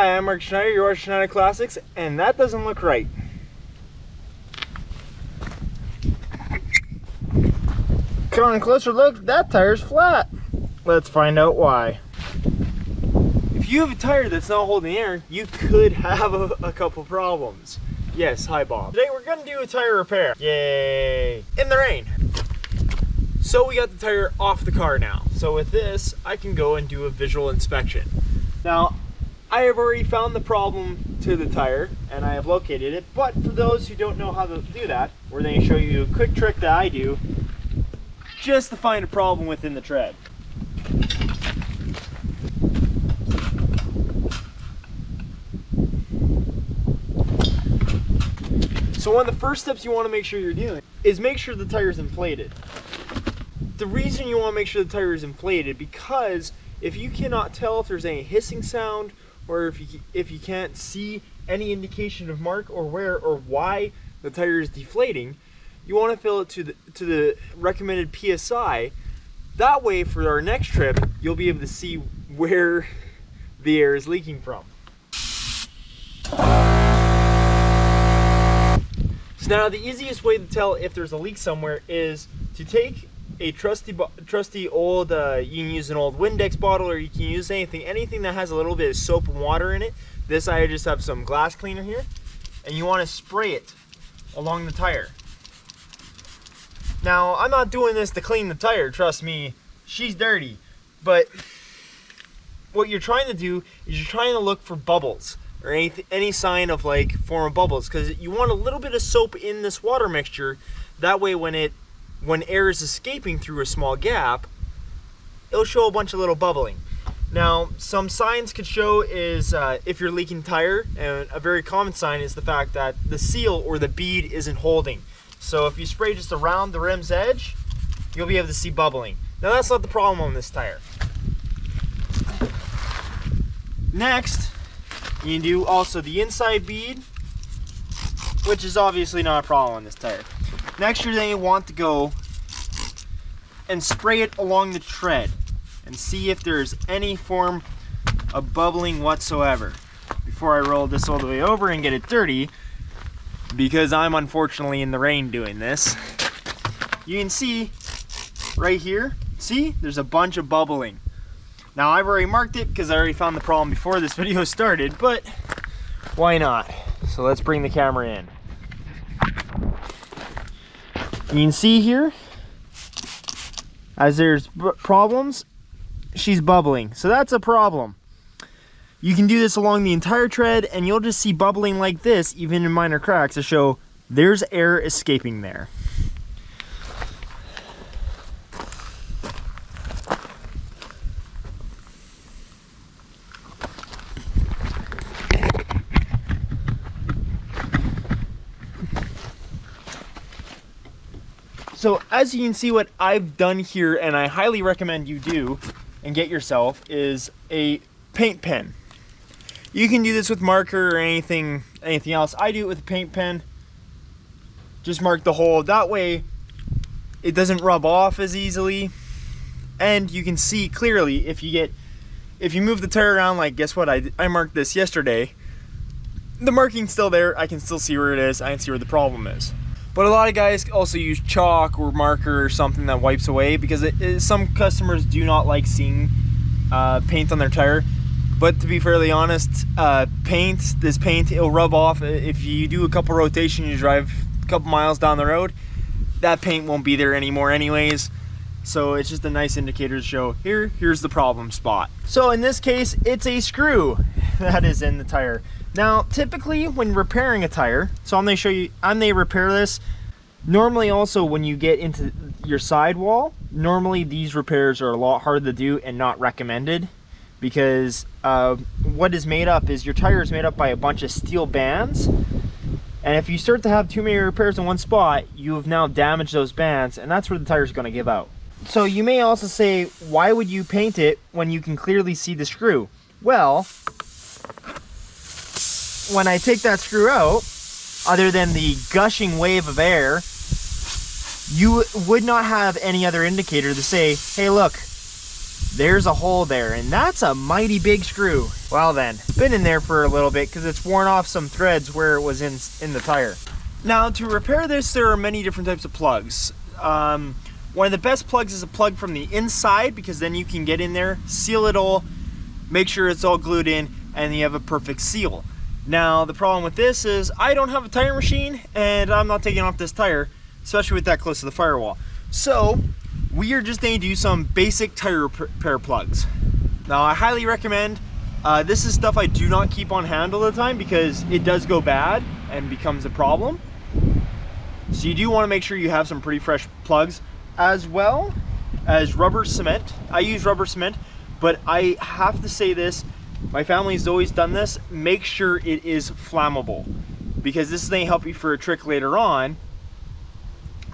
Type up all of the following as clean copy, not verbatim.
Hi, I'm Mark Schneider, you're watching Schneider Classics, and that doesn't look right. Come on a closer look, that tire's flat. Let's find out why. If you have a tire that's not holding air, you could have a couple problems. Yes, hi Bob. Today we're gonna do a tire repair. Yay! In the rain. So we got the tire off the car now. So with this, I can go and do a visual inspection. Now, I have already found the problem to the tire and I have located it, but for those who don't know how to do that, we're going to show you a quick trick that I do just to find a problem within the tread. So one of the first steps you want to make sure you're doing is make sure the tire is inflated. The reason you want to make sure the tire is inflated because if you cannot tell if there's any hissing sound or if you can't see any indication of mark or where or why the tire is deflating, you want to fill it to the recommended PSI. That way for our next trip, you'll be able to see where the air is leaking from. So now the easiest way to tell if there's a leak somewhere is to take a trusty old, you can use an old Windex bottle or you can use anything that has a little bit of soap and water in it. This I just have some glass cleaner here, and you want to spray it along the tire. Now I'm not doing this to clean the tire, trust me, she's dirty, but what you're trying to do is you're trying to look for bubbles or any sign of like form of bubbles, because you want a little bit of soap in this water mixture. That way when air is escaping through a small gap, it'll show a bunch of little bubbling. Now, some signs could show is if you're leaking tire, and a very common sign is the fact that the seal or the bead isn't holding. So if you spray just around the rim's edge, you'll be able to see bubbling. Now that's not the problem on this tire. Next, you can do also the inside bead, which is obviously not a problem on this tire. Next, you're going to want to go and spray it along the tread and see if there's any form of bubbling whatsoever before I roll this all the way over and get it dirty, because I'm unfortunately in the rain doing this. You can see right here, see, there's a bunch of bubbling. Now I've already marked it because I already found the problem before this video started, but why not? So let's bring the camera in. You can see here, as there's problems, she's bubbling. So that's a problem. You can do this along the entire tread and you'll just see bubbling like this, even in minor cracks, to show there's air escaping there. So as you can see, what I've done here, and I highly recommend you do and get yourself, is a paint pen. You can do this with marker or anything else. I do it with a paint pen. Just mark the hole. That way it doesn't rub off as easily. And you can see clearly if you move the tire around, like guess what, I marked this yesterday. The marking's still there. I can still see where it is. I can see where the problem is. But a lot of guys also use chalk or marker or something that wipes away, because some customers do not like seeing paint on their tire. But to be fairly honest, this paint, it'll rub off. If you do a couple rotations, you drive a couple miles down the road, that paint won't be there anymore anyways. So it's just a nice indicator to show, here's the problem spot. So in this case, it's a screw that is in the tire. Now, typically when repairing a tire, so I'm going to show you, I'm going to repair this. Normally also when you get into your sidewall, normally these repairs are a lot harder to do and not recommended, because what is made up is your tire is made up by a bunch of steel bands. And if you start to have too many repairs in one spot, you have now damaged those bands, and that's where the tire is going to give out. So you may also say, why would you paint it when you can clearly see the screw? Well, when I take that screw out, other than the gushing wave of air, you would not have any other indicator to say, hey look, there's a hole there, and that's a mighty big screw. Well then, it's been in there for a little bit because it's worn off some threads where it was in the tire. Now to repair this, there are many different types of plugs. One of the best plugs is a plug from the inside, because then you can get in there, seal it all, make sure it's all glued in, and you have a perfect seal. Now the problem with this is I don't have a tire machine and I'm not taking off this tire, especially with that close to the firewall. So we are just going to do some basic tire repair plugs. Now I highly recommend, this is stuff I do not keep on hand all the time because it does go bad and becomes a problem. So you do want to make sure you have some pretty fresh plugs, as well as rubber cement. I use rubber cement, but I have to say this, my family's always done this, make sure it is flammable, because this is going to help you for a trick later on,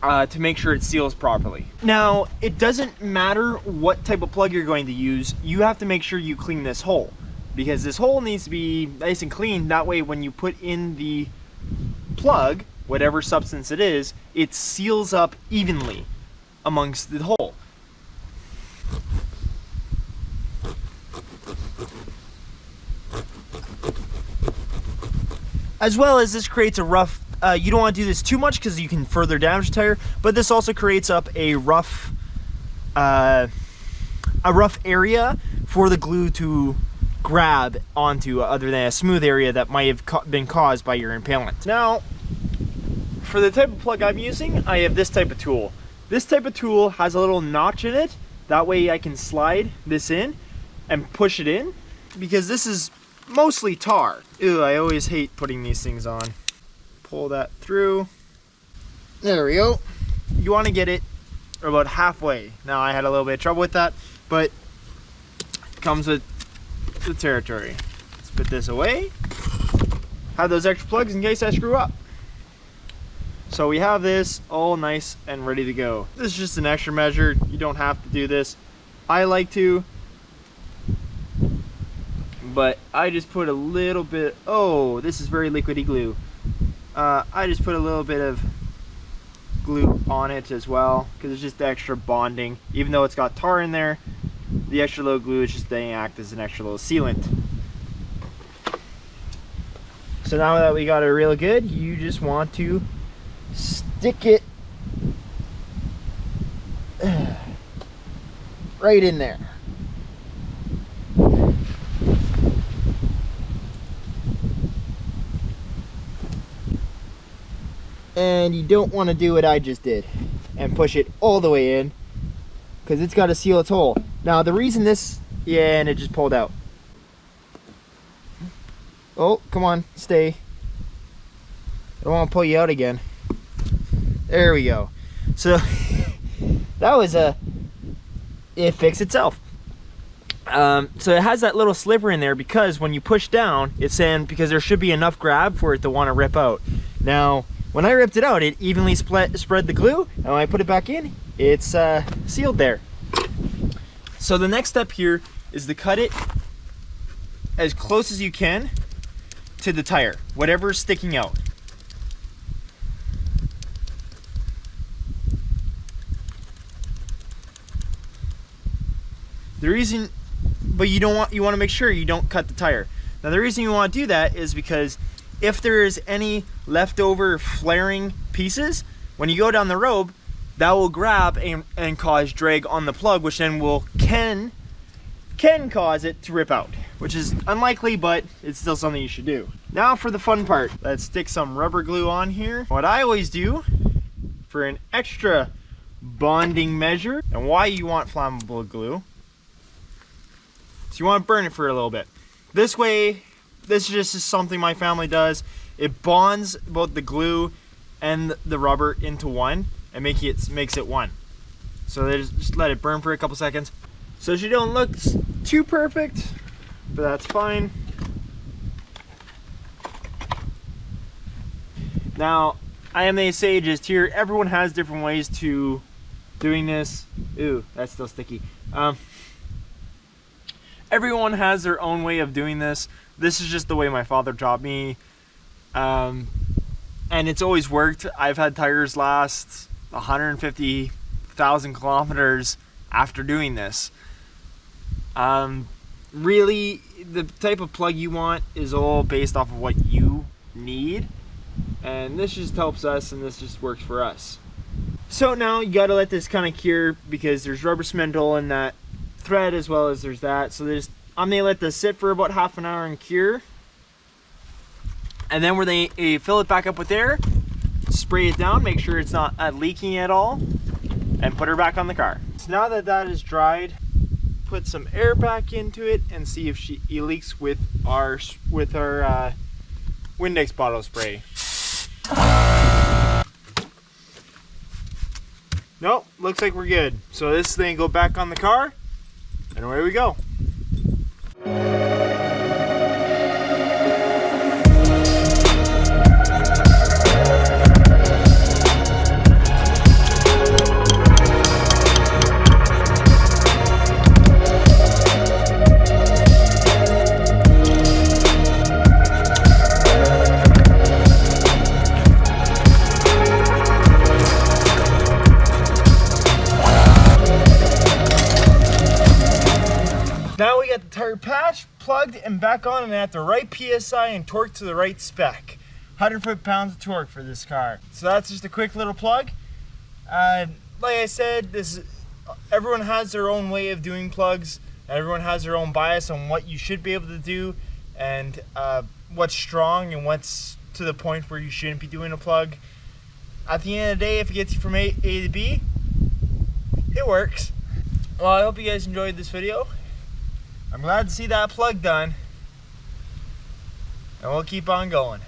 to make sure it seals properly. Now, it doesn't matter what type of plug you're going to use, you have to make sure you clean this hole, because this hole needs to be nice and clean. That way when you put in the plug, whatever substance it is, it seals up evenly amongst the hole. As well as this creates a rough, you don't want to do this too much because you can further damage the tire, but this also creates up a rough area for the glue to grab onto, other than a smooth area that might have been caused by your impalement. Now, for the type of plug I'm using, I have this type of tool. This type of tool has a little notch in it, that way I can slide this in and push it in, because this is mostly tar. Ew, I always hate putting these things on. Pull that through. There we go. You want to get it about halfway. Now I had a little bit of trouble with that, but it comes with the territory. Let's put this away. Have those extra plugs in case I screw up. So we have this all nice and ready to go. This is just an extra measure. You don't have to do this. I like to, but I just put a little bit, oh, this is very liquidy glue. I just put a little bit of glue on it as well, because it's just extra bonding. Even though it's got tar in there, the extra little glue is just going to act as an extra little sealant. So now that we got it real good, you just want to stick it right in there. And you don't want to do what I just did and push it all the way in, because it's got to seal its hole. Now the reason this, yeah, and it just pulled out. Oh, come on, stay. I don't want to pull you out again. There we go. So that was it fixed itself. So it has that little sliver in there because when you push down, it's saying, because there should be enough grab for it to want to rip out. Now, when I ripped it out, it evenly spread the glue, and when I put it back in, it's sealed there. So the next step here is to cut it as close as you can to the tire, whatever's sticking out. The reason, but you want to make sure you don't cut the tire. Now the reason you want to do that is because if there is any leftover flaring pieces, when you go down the road, that will grab and cause drag on the plug, which then can cause it to rip out, which is unlikely, but it's still something you should do. Now for the fun part, let's stick some rubber glue on here. What I always do for an extra bonding measure, and why you want flammable glue, so you want to burn it for a little bit. This way, this is just something my family does. It bonds both the glue and the rubber into one and makes it one. So they just let it burn for a couple seconds. So she don't look too perfect, but that's fine. Now, I am the sage here. Everyone has different ways to doing this. Ooh, that's still sticky. Everyone has their own way of doing this. This is just the way my father taught me. And it's always worked. I've had tires last 150,000 kilometers after doing this. Really, the type of plug you want is all based off of what you need, and this just helps us, and this just works for us. So now you got to let this kind of cure, because there's rubber cement all in that thread as well as there's that. So I'm gonna let this sit for about half an hour and cure, and then we're gonna fill it back up with air, spray it down, make sure it's not leaking at all, and put her back on the car. So now that that is dried, put some air back into it and see if it leaks with our Windex bottle spray. Nope, looks like we're good. So this thing go back on the car, and away we go. Now we got the tire patch plugged and back on and at the right PSI and torqued to the right spec. 100 foot-pounds of torque for this car. So that's just a quick little plug. Like I said, everyone has their own way of doing plugs. Everyone has their own bias on what you should be able to do, and what's strong and what's to the point where you shouldn't be doing a plug. At the end of the day, if it gets you from A to B, it works. Well, I hope you guys enjoyed this video. I'm glad to see that plug done, and we'll keep on going.